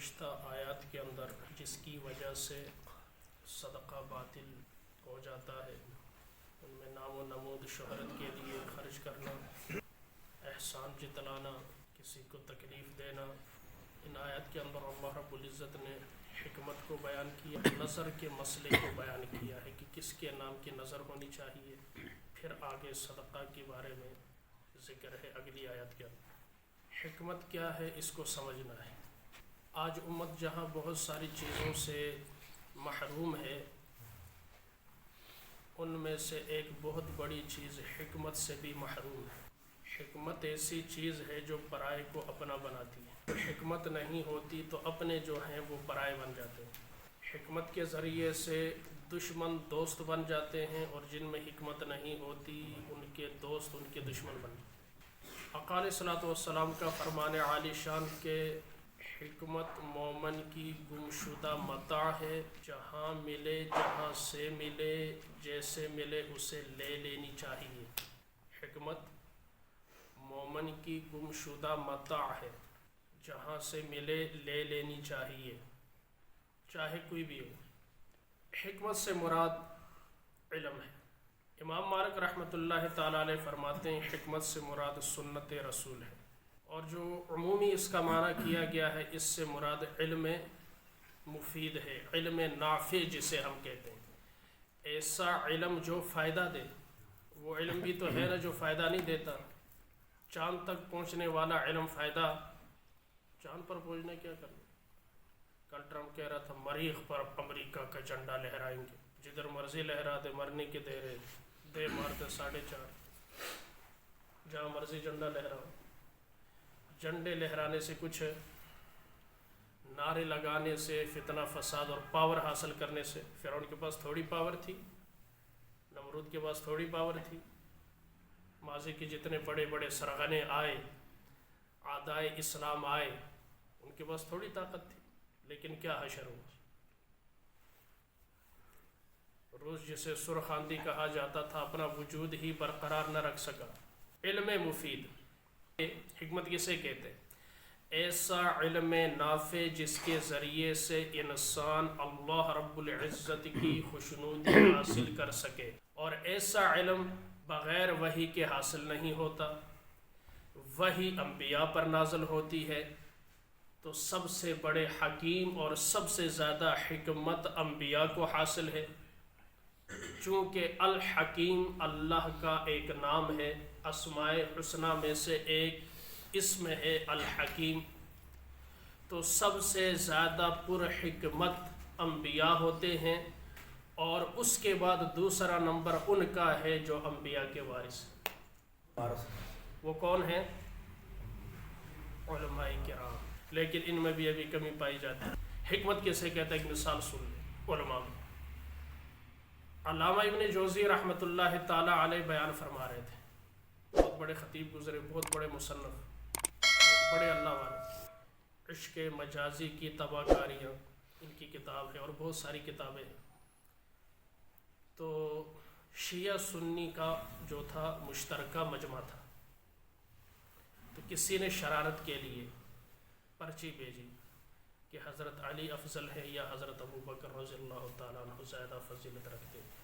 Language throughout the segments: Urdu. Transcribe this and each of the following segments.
گزشتہ آیات کے اندر جس کی وجہ سے صدقہ باطل ہو جاتا ہے، ان میں نام و نمود شہرت کے لیے خرچ کرنا، احسان جتلانا، کسی کو تکلیف دینا، ان آیات کے اندر اللہ رب العزت نے حکمت کو بیان کیا، نظر کے مسئلے کو بیان کیا ہے کہ کس کے نام کی نظر ہونی چاہیے، پھر آگے صدقہ کے بارے میں ذکر ہے اگلی آیت کے اندر۔ حکمت کیا ہے اس کو سمجھنا ہے۔ آج امت جہاں بہت ساری چیزوں سے محروم ہے، ان میں سے ایک بہت بڑی چیز حکمت سے بھی محروم ہے۔ حکمت ایسی چیز ہے جو پرائے کو اپنا بناتی ہے۔ حکمت نہیں ہوتی تو اپنے جو ہیں وہ پرائے بن جاتے ہیں۔ حکمت کے ذریعے سے دشمن دوست بن جاتے ہیں، اور جن میں حکمت نہیں ہوتی ان کے دوست ان کے دشمن بن جاتے ہیں۔ آقا علیہ الصلوۃ والسلام کا فرمان عالی شان کہ حکمت مومن کی گمشدہ متاع ہے، جہاں ملے، جہاں سے ملے، جیسے ملے اسے لے لینی چاہیے۔ حکمت مومن کی گمشدہ متاع ہے، جہاں سے ملے لے لینی چاہیے، چاہے کوئی بھی ہو۔ حکمت سے مراد علم ہے۔ امام مالک رحمۃ اللہ تعالیٰ علیہ فرماتے ہیں حکمت سے مراد سنت رسول ہے، اور جو عمومی اس کا معنی کیا گیا ہے اس سے مراد علم مفید ہے، علم نافع جسے ہم کہتے ہیں۔ ایسا علم جو فائدہ دے، وہ علم بھی تو ہے نا جو فائدہ نہیں دیتا۔ چاند تک پہنچنے والا علم فائدہ، چاند پر پہنچنے کیا کرنا۔ کل ٹرمپ کہہ رہا تھا مریخ پر امریکہ کا جھنڈا لہرائیں گے، جدھر مرضی لہرا دے، مرنے کے دے مارتے 4.5، جہاں مرضی جھنڈا لہراؤ۔ جھنڈے لہرانے سے کچھ ہے، نعرے لگانے سے، فتنہ فساد اور پاور حاصل کرنے سے۔ فرعون کے پاس تھوڑی پاور تھی، نمرود کے پاس تھوڑی پاور تھی۔ ماضی کے جتنے بڑے بڑے سرغنے آئے، اعدائے اسلام آئے، ان کے پاس تھوڑی طاقت تھی، لیکن کیا حشر ہوا۔ روس جسے سرخاندی کہا جاتا تھا اپنا وجود ہی برقرار نہ رکھ سکا۔ علم مفید، حکمت کسے کہتے ہیں؟ ایسا علم نافع جس کے ذریعے سے انسان اللہ رب العزت کی خوشنودی حاصل کر سکے، اور ایسا علم بغیر وحی کے حاصل نہیں ہوتا۔ وحی انبیاء پر نازل ہوتی ہے تو سب سے بڑے حکیم اور سب سے زیادہ حکمت انبیاء کو حاصل ہے، چونکہ الحکیم اللہ کا ایک نام ہے، اسماء الحسنی میں سے ایک اسم ہے الحکیم۔ تو سب سے زیادہ پر حکمت انبیاء ہوتے ہیں، اور اس کے بعد دوسرا نمبر ان کا ہے جو انبیاء کے وارث ہیں۔ وہ کون ہیں؟ علماء کرام۔ لیکن ان میں بھی ابھی کمی پائی جاتی ہے۔ حکمت کسے کہتا ہے؟ ایک مثال سن لیں علماء میں۔ علامہ ابن جوزی رحمۃ اللہ تعالیٰ علیہ بیان فرما رہے تھے، بہت بڑے خطیب گزرے، بہت بڑے مصنف، بہت بڑے اللہ والے۔ عشق مجازی کی تباہ کاریاں ان کی کتاب ہے، اور بہت ساری کتابیں ہیں۔ تو شیعہ سنی کا جو تھا مشترکہ مجمع تھا، تو کسی نے شرارت کے لیے پرچی بھیجی کہ حضرت علی افضل ہے یا حضرت ابو بکر رضی اللہ تعالیٰ عنہ زیادہ فضیلت رکھتے ہیں۔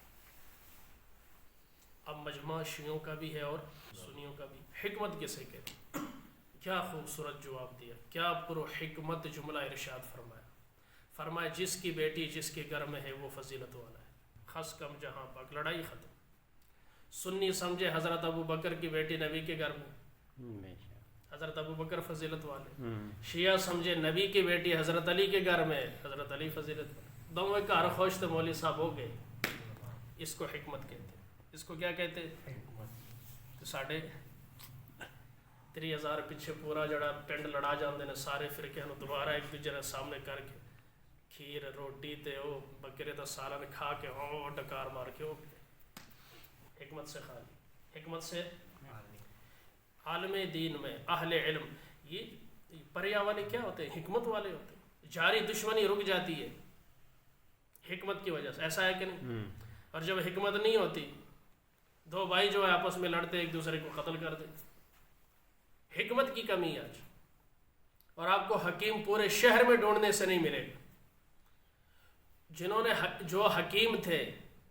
اب مجمع شیعوں کا بھی ہے اور سنیوں کا بھی۔ حکمت کسے کہتے ہیں؟ کیا خوبصورت جواب دیا، کیا پر حکمت جملہ ارشاد فرمایا جس کی بیٹی جس کے گھر میں ہے وہ فضیلت والا ہے، خس کم جہاں پاک، لڑائی ختم۔ سنی سمجھے حضرت ابو بکر کی بیٹی نبی کے گھر میں، حضرت ابو بکر فضیلت والے۔ شیعہ سمجھے نبی کی بیٹی حضرت علی کے گھر میں، حضرت علی فضیلت والے۔ دونوں کا خوش تو مولوی صاحب ہو گئے۔ اس کو حکمت کہتے ہیں۔ اس کو کیا کہتے ہیں؟ تو 3000 پیچھے پورا جڑا پنڈ لڑا جاندے نے، سارے فرقے نو دوبارہ ایک دوسرے کے سامنے کر کے کھیر روٹی تے او بکرے دا سالن کھا کے ڈکار مار کے ہو گئے۔ حکمت سے خالی، حکمت سے عالم دین میں اہل علم، یہ پریا والے کیا ہوتے ہیں؟ حکمت والے ہوتے ہیں۔ جاری دشمنی رک جاتی ہے حکمت کی وجہ سے، ایسا ہے کہ نہیں؟ اور جب حکمت نہیں ہوتی، دو بھائی جو ہے آپس میں لڑتے ایک دوسرے کو قتل کر دے۔ حکمت کی کمی آج۔ اور آپ کو حکیم پورے شہر میں ڈھونڈنے سے نہیں ملے گا. جو حکیم تھے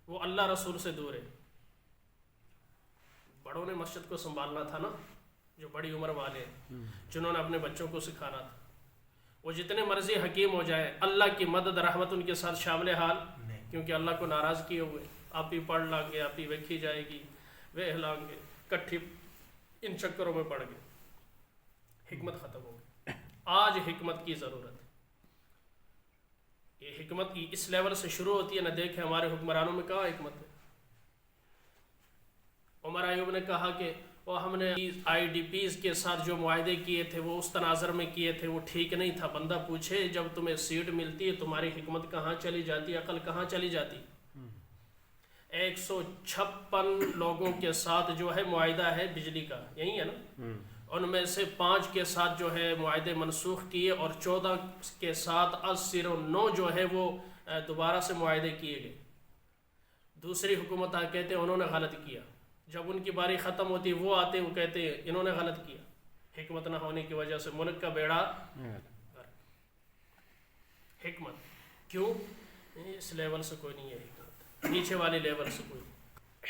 وہ اللہ رسول سے دور ہے. بڑوں نے مسجد کو سنبھالنا تھا نا، جو بڑی عمر والے جنہوں نے اپنے بچوں کو سکھانا تھا. وہ جتنے مرضی حکیم ہو جائے، اللہ کی مدد رحمت ان کے ساتھ شامل حال، کیونکہ اللہ کو ناراض کیے ہوئے. آپ بھی پڑھ لیں گے، آپ بھی ویکھی جائے گی، وہ ہلائیں گے، کٹھی ان چکروں میں پڑ گئے، حکمت ختم ہو گئی. آج حکمت کی ضرورت ہے. یہ حکمت اس لیول سے شروع ہوتی ہے. نہ دیکھیں ہمارے حکمرانوں میں کہاں حکمت ہے. عمر ایوب نے کہا کہ وہ ہم نے آئی ڈی پیز کے ساتھ جو معاہدے کیے تھے وہ اس تناظر میں کیے تھے، وہ ٹھیک نہیں تھا. بندہ پوچھے جب تمہیں سیٹ ملتی ہے تمہاری حکمت کہاں چلی جاتی، عقل کہاں چلی جاتی؟ 156 لوگوں کے ساتھ جو ہے معاہدہ ہے بجلی کا، یہی ہے نا. ان میں سے 5 کے ساتھ جو ہے معاہدے منسوخ کیے اور 14 کے ساتھ 9 جو ہے وہ دوبارہ سے معاہدے کیے گئے. دوسری حکومت کہتے ہیں انہوں نے غلط کیا. جب ان کی باری ختم ہوتی وہ آتے وہ کہتے ہیں انہوں نے غلط کیا. حکمت نہ ہونے کی وجہ سے ملک کا بیڑا. حکمت کیوں؟ اس لیول سے کوئی نہیں ہے حکمت، نیچے والے لیول سے کوئی.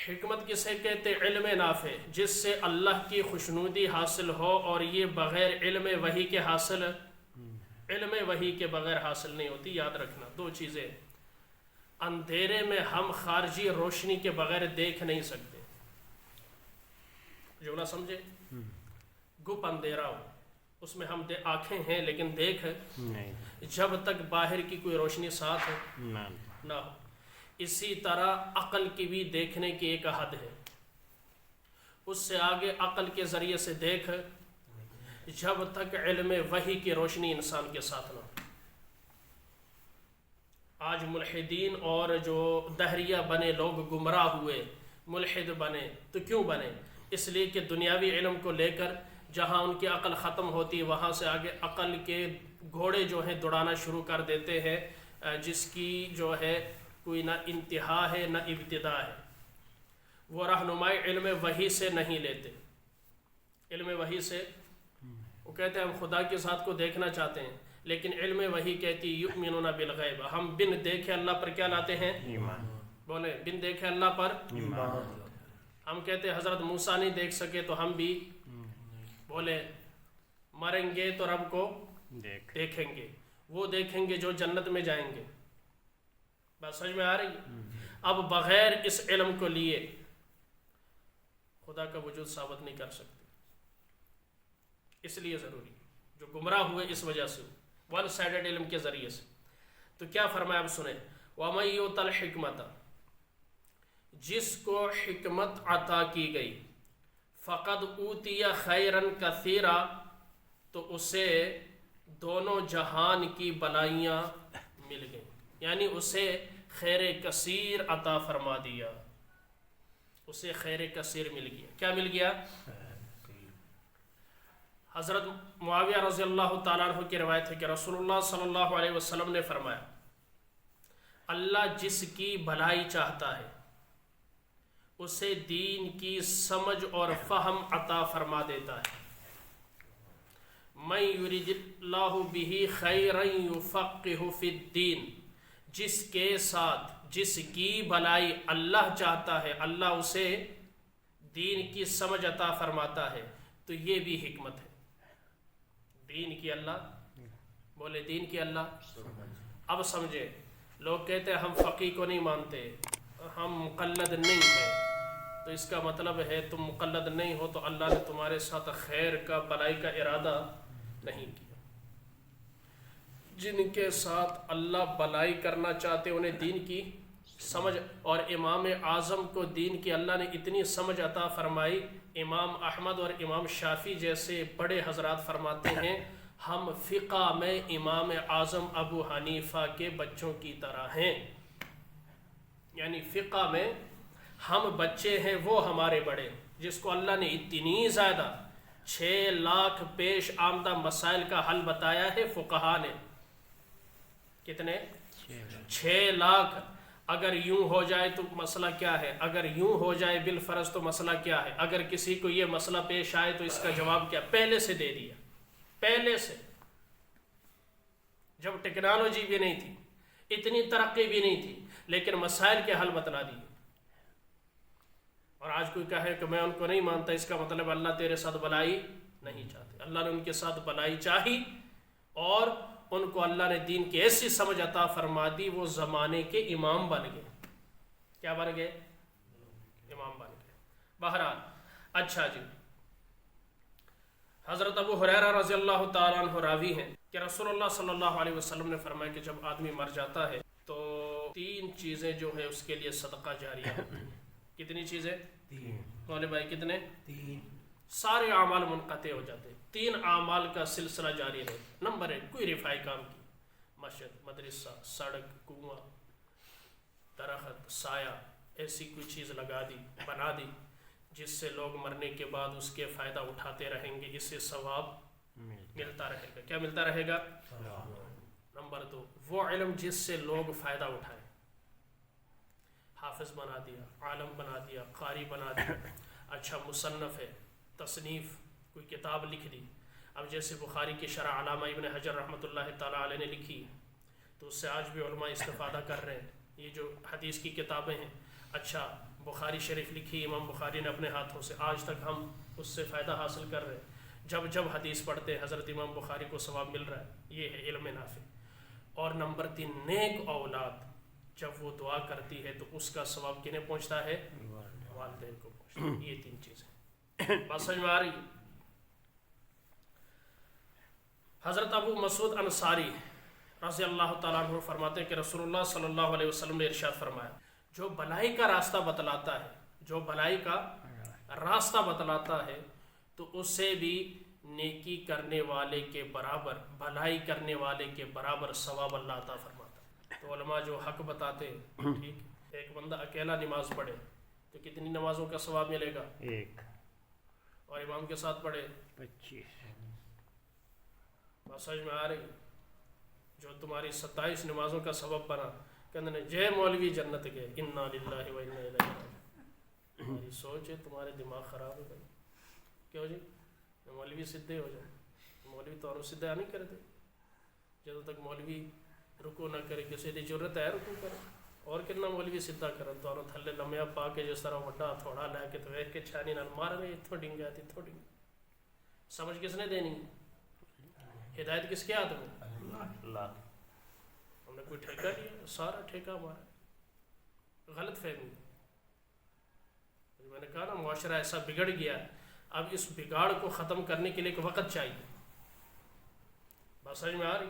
حکمت کسے کہتے؟ علم نافع، جس سے اللہ کی خوشنودی حاصل ہو، اور یہ بغیر علم وحی کے حاصل، علم وحی کے بغیر حاصل نہیں ہوتی. یاد رکھنا 2 چیزیں. اندھیرے میں ہم خارجی روشنی کے بغیر دیکھ نہیں سکتے. جو نہ سمجھے، گپ اندھیرا ہو اس میں ہم آنکھیں ہیں لیکن دیکھ نہیں، جب تک باہر کی کوئی روشنی ساتھ نہ ہو. اسی طرح عقل کی بھی دیکھنے کی ایک حد ہے. اس سے آگے عقل کے ذریعے سے دیکھ جب تک علم وحی کی روشنی انسان کے ساتھ نہ ہو. آج ملحدین اور جو دہریہ بنے لوگ گمراہ ہوئے، ملحد بنے تو کیوں بنے؟ اس لیے کہ دنیاوی علم کو لے کر جہاں ان کی عقل ختم ہوتی وہاں سے آگے عقل کے گھوڑے جو ہیں دوڑانا شروع کر دیتے ہیں، جس کی جو ہے کوئی نہ انتہا ہے نہ ابتدا ہے. وہ رہنمائی علم وحی سے نہیں لیتے. علم وحی سے وہ کہتے ہیں ہم خدا کے ذات کو دیکھنا چاہتے ہیں، لیکن علم وحی کہتی یؤمنون بالغیب، ہم بن دیکھے اللہ پر کیا لاتے ہیں؟ ایمان. بولے بن دیکھے اللہ پر ایمان. ہم کہتے ہیں حضرت موسیٰ نہیں دیکھ سکے تو ہم بھی بولے مریں گے تو رب کو دیکھیں گے. وہ دیکھیں گے جو جنت میں جائیں گے. بات سمجھ میں آ رہی ہے؟ اب بغیر اس علم کو لیے خدا کا وجود ثابت نہیں کر سکتے. اس لیے ضروری جو گمراہ ہوئے اس وجہ سے ون سائیڈڈ علم کے ذریعے سے. تو کیا فرمایا اب سنیں، وَمَن یُؤْتَ الْحِکْمَةَ، جس کو حکمت عطا کی گئی، فقد اوتیٰ خیرن کثیرا، تو اسے دونوں جہان کی بلائیاں مل گئیں. یعنی اسے خیر کثیر عطا فرما دیا، اسے خیر کثیر مل گیا. کیا مل گیا؟ حضرت معاویہ رضی اللہ تعالیٰ عنہ کی روایت ہے کہ رسول اللہ صلی اللہ علیہ وسلم نے فرمایا، اللہ جس کی بھلائی چاہتا ہے اسے دین کی سمجھ اور فہم عطا فرما دیتا ہے. من یرید اللہ بہ خیرا یفقہہ فی الدین، جس کے ساتھ جس کی بھلائی اللہ چاہتا ہے اللہ اسے دین کی سمجھ عطا فرماتا ہے. تو یہ بھی حکمت ہے. دین کی اللہ، بولے دین کی اللہ. اب سمجھے، لوگ کہتے ہیں ہم فقیہ کو نہیں مانتے، ہم مقلد نہیں ہیں. تو اس کا مطلب ہے تم مقلد نہیں ہو تو اللہ نے تمہارے ساتھ خیر کا بھلائی کا ارادہ نہیں کیا. جن کے ساتھ اللہ بھلائی کرنا چاہتے انہیں دین کی سمجھ، اور امام اعظم کو دین کی اللہ نے اتنی سمجھ عطا فرمائی. امام احمد اور امام شافعی جیسے بڑے حضرات فرماتے ہیں ہم فقہ میں امام اعظم ابو حنیفہ کے بچوں کی طرح ہیں. یعنی فقہ میں ہم بچے ہیں، وہ ہمارے بڑے. جس کو اللہ نے اتنی زیادہ 6 لاکھ پیش آمدہ مسائل کا حل بتایا ہے فقہا نے. کتنے؟ 6 لاکھ. اگر یوں ہو جائے تو مسئلہ کیا ہے، اگر یوں ہو جائے بالفرض تو مسئلہ کیا ہے، اگر کسی کو یہ مسئلہ پیش آئے تو اس کا جواب کیا، پہلے سے دے دیا. پہلے سے جب ٹیکنالوجی بھی نہیں تھی، اتنی ترقی بھی نہیں تھی، لیکن مسائل کے حل بتلا دیے۔ اور آج کوئی کہے کہ میں ان کو نہیں مانتا، اس کا مطلب اللہ تیرے ساتھ بلائی نہیں چاہتے۔ اللہ نے ان کے ساتھ بلائی چاہی اور ان کو اللہ نے دین کی ایسی سمجھ عطا فرما دی، وہ زمانے کے امام بن گئے۔ کیا بن گئے؟ امام بن گئے۔ بہرحال اچھا جی، حضرت ابو ہریرہ رضی اللہ تعالیٰ عنہ راوی ہیں کہ رسول اللہ صلی اللہ علیہ وسلم نے فرمایا کہ جب آدمی مر جاتا ہے تو 3 چیزیں جو ہے اس کے لیے صدقہ جاریہ ہوتی ہیں۔ کتنی چیزیں؟ 3۔ مولوی بھائی کتنے؟ 3۔ سارے اعمال منقطع ہو جاتے ہیں، 3 اعمال کا سلسلہ جاری رہے۔ نمبر 1، کوئی رفائی کام کی، مسجد، مدرسہ، سڑک، کنواں، درخت، سایہ، ایسی کوئی چیز لگا دی، بنا دی جس سے لوگ مرنے کے بعد اس کے فائدہ اٹھاتے رہیں گے، اس سے ثواب ملتا رہے گا۔ کیا ملتا رہے گا؟ نمبر 2، وہ علم جس سے لوگ فائدہ اٹھائیں، حافظ بنا دیا، عالم بنا دیا، قاری بنا دیا، اچھا مصنف ہے، تصنیف کوئی کتاب لکھ دی۔ اب جیسے بخاری کی شرح علامہ ابن حجر رحمۃ اللہ تعالیٰ علیہ نے لکھی تو اس سے آج بھی علماء استفادہ کر رہے ہیں۔ یہ جو حدیث کی کتابیں ہیں، اچھا بخاری شریف لکھی امام بخاری نے اپنے ہاتھوں سے، آج تک ہم اس سے فائدہ حاصل کر رہے ہیں۔ جب جب حدیث پڑھتے ہیں حضرت امام بخاری کو ثواب مل رہا ہے، یہ ہے علم نافع۔ اور نمبر 3، نیک اولاد جب وہ دعا کرتی ہے تو اس کا ثواب کنہیں پہنچتا ہے؟ والدین کو پہنچتا ہے۔ یہ 3 چیزیں بات سمجھ میں آ رہی ہے؟ حضرت ابو مسعود انصاری رضی اللہ تعالیٰ عنہ فرماتے ہیں کہ رسول اللہ صلی اللہ علیہ وسلم نے ارشاد فرمایا، جو بھلائی کا راستہ بتلاتا ہے، جو بھلائی کا راستہ بتلاتا ہے تو اسے بھی نیکی کرنے والے کے برابر، بھلائی کرنے والے کے برابر ثواب اللہ عطا فرماتا ہے۔ تو علماء جو حق بتاتے ہیں، ٹھیک، ایک بندہ اکیلا نماز پڑھے تو کتنی نمازوں کا ثواب ملے گا؟ 1، اور امام کے ساتھ پڑھے 25۔ بات سمجھ میں آ رہی؟ جو تمہاری 27 نمازوں کا سبب بنا، کہنے جے مولوی جنت گئے، انا للہ و انا الیہ راجعون۔ تمہاری سوچ ہے، تمہارے دماغ خراب ہے بھائی۔ کیوں جی؟ مولوی سدھے ہو جائیں، مولوی تو سدھا نہیں کرتے۔ جب تک مولوی رکو نہ کرے، کسی کی ضرورت ہے رکو کرے، اور کتنا مولوی سدھا کرن تو تھلے لمیا پا کے جس طرح وڈا تھوڑا لے کے تو ویکھ کے چھانی نال مار رہے، اتھوں ڈنگا تے اتھوں ڈنگا۔ سمجھ کس نے دینی؟ ہدایت کس کے ہاتھ میں؟ اللہ۔ ہم نے کوئی ٹھیکہ لیا؟ سارا ٹھیکہ ہمارا۔ غلط فہمی۔ میں نے کہا نا، معاشرہ ایسا بگڑ گیا، اب اس بگاڑ کو ختم کرنے کے لیے ایک وقت چاہیے۔ بات سمجھ میں آ رہی؟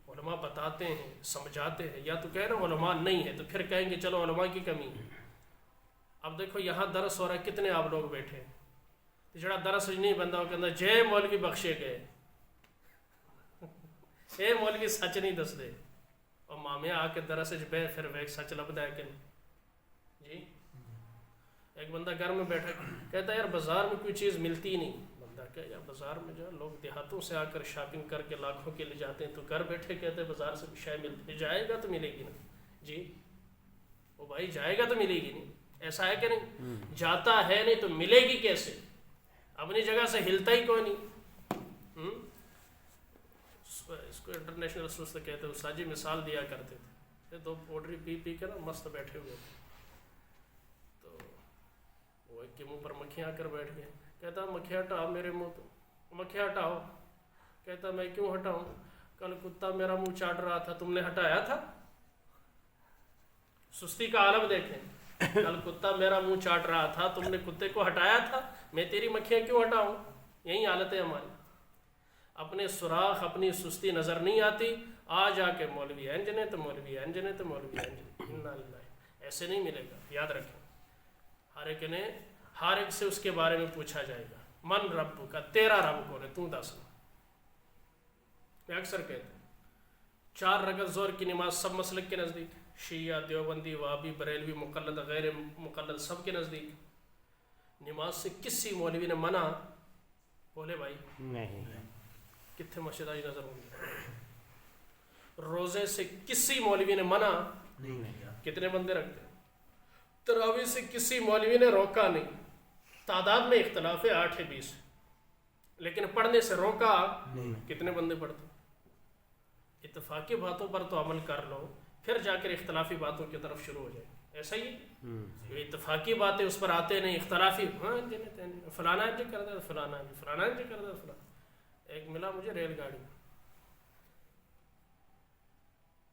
علماء بتاتے ہیں، سمجھاتے ہیں، یا تو کہہ رہے علماء نہیں ہے تو پھر کہیں گے چلو علماء کی کمی ہے۔ اب دیکھو یہاں درس ہو رہا ہے، کتنے آپ لوگ بیٹھے ہیں، جڑا درس نہیں بندہ وہ کہتا جے مولوی بخشے گئے، اے مولوی سچ نہیں دس دے، اور مامے آ کے درس بہ پھر ویک سچ لبدا ہے کہ نہیں جی؟ ایک بندہ گھر میں بیٹھا کہتا ہے یار بازار میں کوئی چیز ملتی ہی نہیں۔ بندہ کہ یار بازار میں جو لوگ دیہاتوں سے آ کر شاپنگ کر کے لاکھوں کے لے جاتے ہیں، تو گھر بیٹھے کہتے ہیں بازار سے شے ملتی ہے، جائے گا تو ملے گی نا جی؟ وہ بھائی جائے گا تو ملے گی نہیں، ایسا ہے کہ نہیں؟ جاتا ہے نہیں تو ملے گی کیسے؟ اپنی جگہ سے ہلتا ہی کوئی نہیں۔ اس کو انٹرنیشنل سست کہتے ہیں، استاد جی مثال دیا کرتے تھے، 2 پوڈری پی پی کے نا مست بیٹھے ہوئے تھے، تو وہ ایک کے منہ پر مکھیاں آ کر بیٹھ گئے، کہتا مکھیاں ہٹاؤ میرے منہ تو، مکھیاں ہٹاؤ، کہتا میں کیوں ہٹاؤں، کل کتا میرا منہ چاٹ رہا تھا تم نے ہٹایا تھا؟ سستی کا عالم دیکھیں، کل کتا میرا منہ چاٹ رہا تھا تم نے کتے کو ہٹایا تھا، میں تیری مکھیاں کیوں ہٹاؤں؟ یہی حالت ہے ہماری، اپنے سوراخ اپنی سستی نظر نہیں آتی، آ جا کے مولوی انجن ہے تو مولوی انجن ہے تو مولوی انجن، ایسے نہیں ملے گا۔ یاد رکھیں، ہر ایک سے اس کے بارے میں پوچھا جائے گا، من رب کا، تیرا رب کون ہے تو دسنا۔ میں اکثر کہتا ہوں 4 رکعت ظہر کی نماز سب مسلک کے نزدیک، شیعہ، دیوبندی، وہابی، بریلوی، مقلد، غیر مقلد، سب کے نزدیک نماز سے کسی مولوی نے منع بولے بھائی نہیں، کتنے مسجد آج نظر ہوں گے؟ روزے سے کسی مولوی نے منع نہیں، کتنے بندے رکھتے ہیں؟ تراویح سے کسی مولوی نے روکا نہیں، تعداد میں اختلاف ہے 8 ہے 20، لیکن پڑھنے سے روکا نہیں، کتنے بندے پڑھتے؟ اتفاقی باتوں پر تو عمل کر لو، پھر جا کر اختلافی باتوں کی طرف شروع ہو جائے. ایسا ہی یہ اتفاقی باتیں اس پر آتے نہیں، اختلافی ہاں فلانا جی کر دے فلانا جی فلانا جی کر دے فلانا. ایک ملا مجھے ریل گاڑی میں،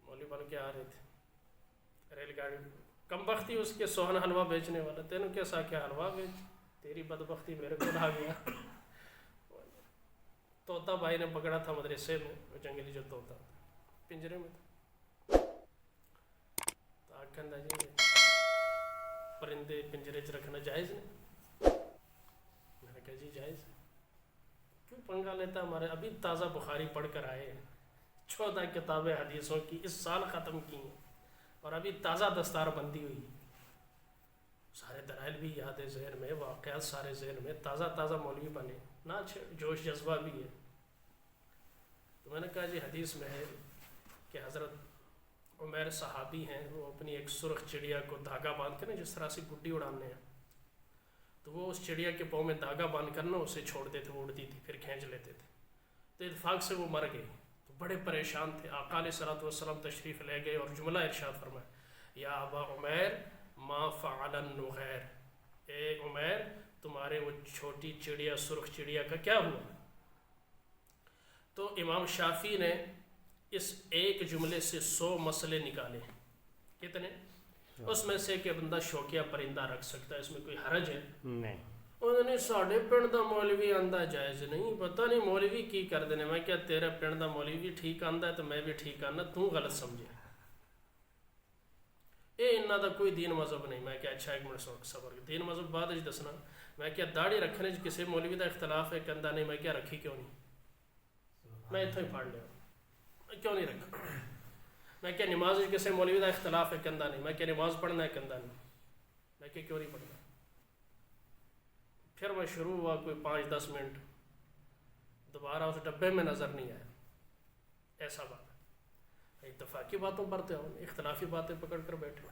مولوی بن کے آ رہے تھے ریل گاڑی میں، کم بختی اس کے سوہن حلوہ بیچنے والا، تینوں کیسا کیا حلوہ بیچ، تیری بدبختی میرے کو آ گیا. طوطا بھائی نے پکڑا تھا مدرسے میں، وہ جنگلی جو طوطا پنجرے میں تھا، تو آکھندہ جی پرندے پنجرے چ رکھنا جائز نہیں. میں نے کہا جی جائز. کیوں پنگا لیتا ہمارے؟ ابھی تازہ بخاری پڑھ کر آئے ہیں، 14 کتابیں حدیثوں کی اس سال ختم کی ہیں، اور ابھی تازہ دستار بندی ہوئی، سارے دلائل بھی یاد ہے ذہن میں، واقعات سارے ذہن میں، تازہ مولوی بنے نہ، جوش جذبہ بھی ہے. تو میں نے کہا جی حدیث میں ہے کہ حضرت عمیر صحابی ہیں، وہ اپنی ایک سرخ چڑیا کو دھاگا باندھ کر نا، جس طرح سے گڈی اڑانے ہیں، تو وہ اس چڑیا کے پاؤں میں دھاگا باندھ کر نا اسے چھوڑتے تھے، وہ اڑتی تھی پھر کھینچ لیتے تھے. تو اتفاق سے وہ مر گئی، تو بڑے پریشان تھے. آقا علیہ الصلوۃ والسلام تشریف لے گئے اور جملہ ارشاد فرمایا، یا ابا عمیر ما فعل النغیر، اے عمیر تمہارے وہ چھوٹی چڑیا سرخ چڑیا کا کیا ہوا؟ تو امام شافعی نے اس ایک جملے سے 100 مسئلے نکالے. کتنے؟ اس میں سے کہ بندہ شوقیہ پرندہ رکھ سکتا ہے، اس میں کوئی حرج ہے؟ نہیں. انہوں نے ساڑھے پنڈ دا مولوی آندہ جائز نہیں، پتہ نہیں مولوی کی کر دینے. میں کیا تیرا پنڈ دا مولوی ٹھیک آندہ ہے تو میں بھی ٹھیک آنا، تو غلط سمجھے. انہاں دا کوئی دین مذہب نہیں. میں کیا اچھا ایک منٹ صبر، دین مذہب بعد اج دسنا. میں کیا داڑھی رکھنے کسی مولوی دا اختلاف ہے کہندا نہیں، میں کیا رکھی کیوں نہیں؟ میں اتوں ہی پڑھ لیا، میں کیوں نہیں رکھا؟ میں کیا نماز کسی مولوی دا اختلاف ہے کہندا نہیں، میں کیا نماز پڑھنا ہے کہندا نہیں، میں کیا کیوں نہیں پڑھنا؟ پھر میں شروع ہوا کوئی 5-10 منٹ، دوبارہ اس ڈبے میں نظر نہیں آیا. ایسا بات اتفاقی باتوں پر تو اختلافی باتیں پکڑ کر بیٹھے.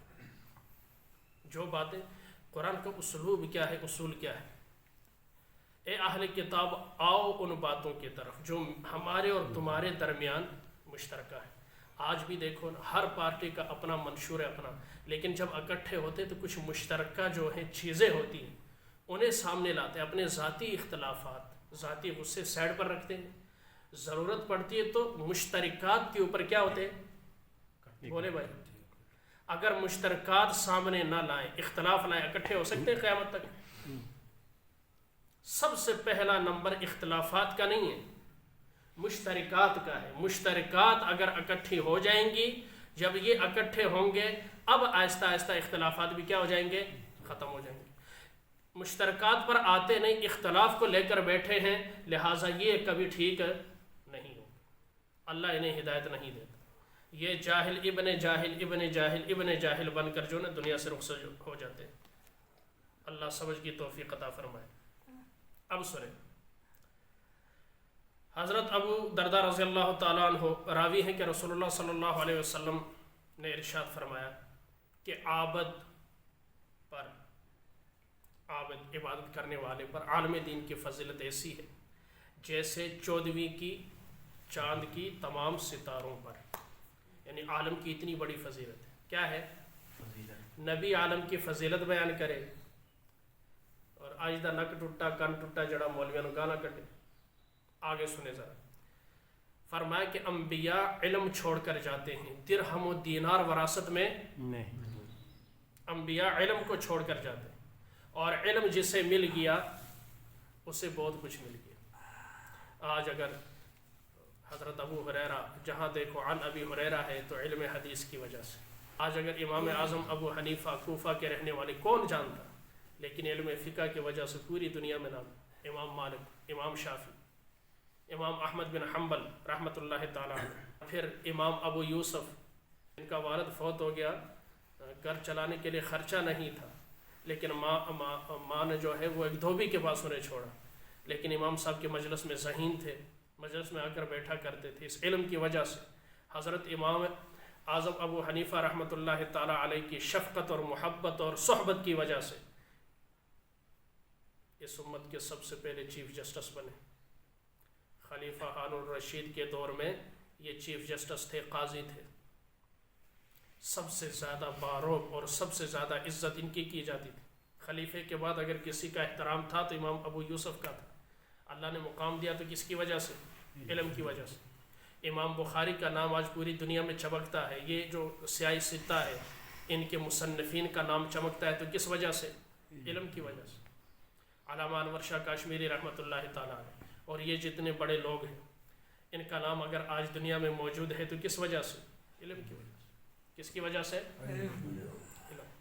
جو باتیں قرآن کا اسلوب کیا ہے، اصول کیا ہے؟ اے اہل کتاب آؤ ان باتوں کی طرف جو ہمارے اور تمہارے درمیان مشترکہ ہے. آج بھی دیکھو نا، ہر پارٹی کا اپنا منشور ہے اپنا، لیکن جب اکٹھے ہوتے تو کچھ مشترکہ جو ہیں چیزیں ہوتی ہیں انہیں سامنے لاتے ہیں. اپنے ذاتی اختلافات، ذاتی غصے سائڈ پر رکھتے ہیں، ضرورت پڑتی ہے تو مشترکات کے اوپر کیا ہوتے ہیں؟ بولے بھائی، اگر مشترکات سامنے نہ لائیں، اختلاف لائیں، اکٹھے ہو سکتے ہیں قیامت تک؟ سب سے پہلا نمبر اختلافات کا نہیں ہے، مشترکات کا ہے. مشترکات اگر اکٹھی ہو جائیں گی، جب یہ اکٹھے ہوں گے اب آہستہ آہستہ اختلافات بھی کیا ہو جائیں گے؟ ختم ہو جائیں گے. مشترکات پر آتے نہیں، اختلاف کو لے کر بیٹھے ہیں، لہٰذا یہ کبھی ٹھیک نہیں ہوگا. اللہ انہیں ہدایت نہیں دیتا. یہ جاہل ابن جاہل ابن جاہل ابن جاہل بن کر جو نا دنیا سے رخصت ہو جاتے ہیں. اللہ سمجھ کی توفیق عطا فرمائے. اب سنیں، حضرت ابو درداء رضی اللہ تعالیٰ عنہ راوی ہیں کہ رسول اللہ صلی اللہ علیہ وسلم نے ارشاد فرمایا کہ عابد پر، عابد عبادت کرنے والے پر عالم دین کی فضیلت ایسی ہے جیسے 14ویں کی چاند کی تمام ستاروں پر. یعنی عالم کی اتنی بڑی فضیلت ہے. کیا ہے؟ نبی عالم کی فضیلت بیان کرے اور آج دا نک ٹوٹا کن ٹوٹا جڑا مولویوں نے گانا کٹے. آگے سنے ذرا، فرمایا کہ انبیاء علم چھوڑ کر جاتے ہیں، درہم و دینار وراثت میں نہیں. انبیاء علم کو چھوڑ کر جاتے ہیں، اور علم جسے مل گیا اسے بہت کچھ مل گیا. آج اگر حضرت ابو ہریرہ، جہاں دیکھو عن ابی ہریرہ ہے تو علم حدیث کی وجہ سے. آج اگر امام اعظم ابو حنیفہ کوفہ کے رہنے والے کون جانتا، لیکن علم فقہ کی وجہ سے پوری دنیا میں نام. امام مالک، امام شافعی، امام احمد بن حنبل رحمۃ اللہ تعالیٰ، پھر امام ابو یوسف، ان کا والد فوت ہو گیا، گھر چلانے کے لیے خرچہ نہیں تھا، لیکن ماں نے جو ہے وہ ایک دھوبی کے پاس انہیں چھوڑا، لیکن امام صاحب کے مجلس میں ذہین تھے، مجلس میں آ کر بیٹھا کرتے تھے. اس علم کی وجہ سے حضرت امام اعظم ابو حنیفہ رحمۃ اللہ تعالیٰ علیہ کی شفقت اور محبت اور صحبت کی وجہ سے اس امت کے سب سے پہلے چیف جسٹس بنے. خلیفہ ہارون الرشید کے دور میں یہ چیف جسٹس تھے، قاضی تھے، سب سے زیادہ باروق اور سب سے زیادہ عزت ان کی جاتی تھی۔ خلیفے کے بعد اگر کسی کا احترام تھا تو امام ابو یوسف کا تھا۔ اللہ نے مقام دیا تو کس کی وجہ سے؟ علم کی وجہ سے۔ امام بخاری کا نام آج پوری دنیا میں چمکتا ہے، یہ جو سیاہ ستہ ہے ان کے مصنفین کا نام چمکتا ہے تو کس وجہ سے؟ علم کی وجہ سے۔ علامہ انور شاہ کاشمیری رحمۃ اللہ تعالیٰ علیہ اور یہ جتنے بڑے لوگ ہیں ان کا نام اگر آج دنیا میں موجود ہے تو کس وجہ سے؟ علم کی وجہ سے۔ کس کی وجہ سے؟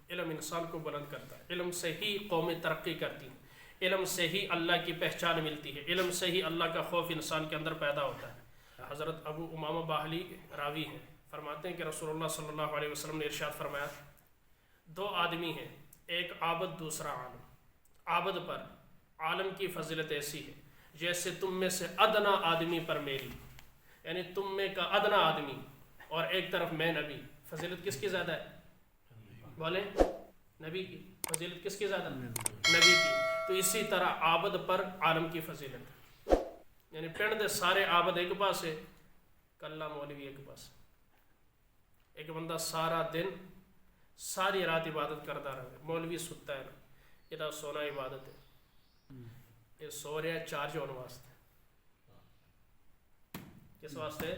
علم انسان کو بلند کرتا ہے، علم سے ہی قومیں ترقی کرتی ہیں، علم سے ہی اللہ کی پہچان ملتی ہے، علم سے ہی اللہ کا خوف انسان کے اندر پیدا ہوتا ہے۔ حضرت ابو امامہ باہلی راوی ہیں، فرماتے ہیں کہ رسول اللہ صلی اللہ علیہ وسلم نے ارشاد فرمایا، دو آدمی ہیں، ایک عابد دوسرا عالم۔ عابد پر عالم کی فضیلت ایسی ہے جیسے تم میں سے ادنا آدمی پر میری، یعنی تم میں کا ادنا آدمی اور ایک طرف میں نبی، فضیلت کس کی زیادہ ہے؟ بولیں، نبی کی فضیلت کس کی زیادہ؟ نبی کی۔ تو اسی طرح عابد پر عالم کی فضیلت، یعنی پنڈ دے سارے عابد ایک پاس ہے، کلہ مولوی ایک پاس۔ ایک بندہ سارا دن ساری رات عبادت کرتا رہے، مولوی ستا ہے نا، یہ سونا عبادت ہے، یہ سو رہا ہے چارج ہونے واسطے۔ کس واسطے؟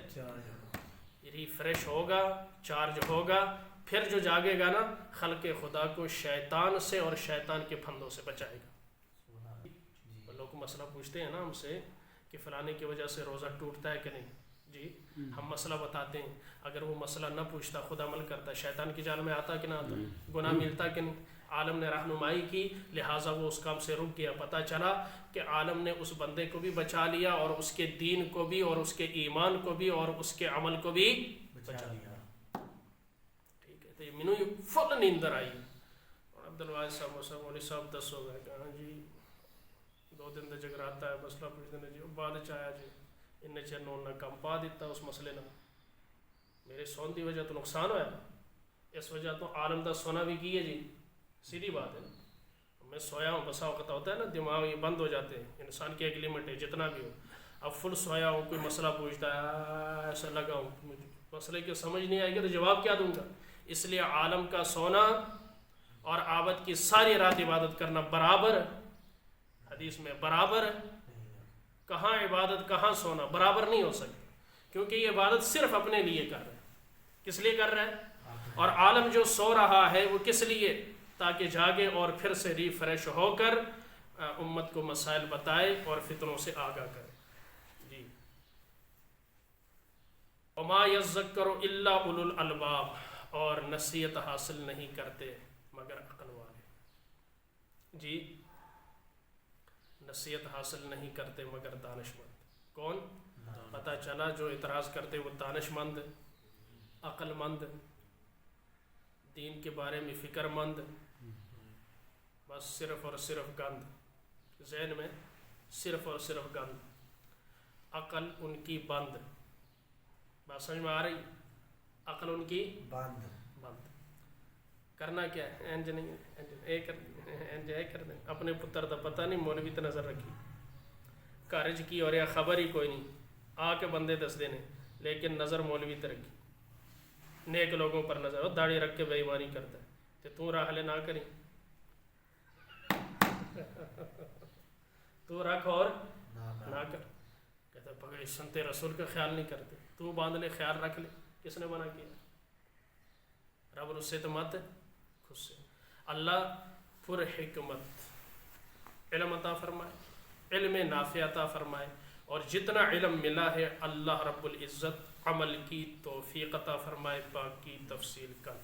ریفریش ہوگا، چارج ہوگا، پھر جو جاگے گا نا خلق خدا کو شیطان سے اور شیطان کے پھندوں سے بچائے گا۔ لوگ مسئلہ پوچھتے ہیں نا ہم سے کہ فلانے کی وجہ سے روزہ ٹوٹتا ہے کہ نہیں، جی ہم مسئلہ بتاتے ہیں، اگر وہ مسئلہ نہ پوچھتا خود عمل کرتا، شیطان کی جال میں آتا کہ نہ آتا، گناہ ملتا کہ نہیں؟ عالم نے رہنمائی کی لہٰذا وہ اس کام سے رک گیا۔ پتہ چلا کہ عالم نے اس بندے کو بھی بچا لیا اور اس کے دین کو بھی اور اس کے ایمان کو بھی اور اس کے عمل کو بھی بچا لیا۔ ٹھیک ہے، تو یہ مینو فل نیندر آئی اور عبدالواحد صاحب مسلم مولوی صاحب 10 ہو گئے، کہا جی 2 دن دے جگراتا ہے مسئلہ پوچھتے ہیں جی بعد چایا جی ان چنوں نہ کم پا دیتا اس مسئلے نہ، میرے سون دی وجہ تو نقصان ہوا ہے، اس وجہ تو عالم دا سونا بھی کی ہے جی، سیدھی بات ہے۔ میں سویا ہوں، بسا وقت ہوتا ہے نا دماغ یہ بند ہو جاتے ہیں، انسان کی ایک لمٹ ہے جتنا بھی ہو۔ اب فل سویا ہوں، کوئی مسئلہ پوچھتا ہے ایسا لگا ہوں، مسئلے کی سمجھ نہیں آئے گی تو جواب کیا دوں گا؟ اس لیے عالم کا سونا اور عابد کی ساری رات عبادت کرنا برابر، حدیث میں برابر، کہاں عبادت کہاں سونا برابر نہیں ہو سکتی، کیونکہ یہ عبادت صرف اپنے لیے کر رہا ہے۔ کس لیے کر رہا ہے؟ اور عالم جو سو رہا ہے وہ کس لیے؟ تاکہ جاگے اور پھر سے ریفریش ہو کر امت کو مسائل بتائے اور فتنوں سے آگاہ کرے۔ جی وما یذکر الا اولو الالباب، اور نصیحت حاصل نہیں کرتے مگر عقل والے۔ جی نصیحت حاصل نہیں کرتے مگر دانش مند۔ کون؟ پتہ چلا جو اعتراض کرتے وہ دانش مند، عقل مند، دین کے بارے میں فکر مند، بس صرف اور صرف گند، ذہن میں صرف اور صرف گند، عقل ان کی بند۔ بات سمجھ میں آ رہی؟ عقل ان کی بند۔ کرنا کیا ہے؟ انج نہیں اے کر دیں، اپنے پتر دا پتہ نہیں، مولوی تے نظر رکھی، کارج کی اور یا خبر ہی کوئی نہیں، آ کے بندے دس دینے، لیکن نظر مولوی تے رکھی، نیک لوگوں پر نظر، داڑھی رکھ کے بے ایمانی کرتا ہے، تے تو راہ لے نہ کریں، تو رکھ اور نہ کر، کہتا ہے سنتے رسول کا خیال نہیں کرتے، تو باندھ لے خیال رکھ لے، کس نے منع کیا؟ رب رسے تو مت خود سے۔ اللہ پر حکمت علم عطا فرمائے، علم نافع عطا فرمائے، اور جتنا علم ملا ہے اللہ رب العزت عمل کی توفیق عطا فرمائے، باقی تفصیل کر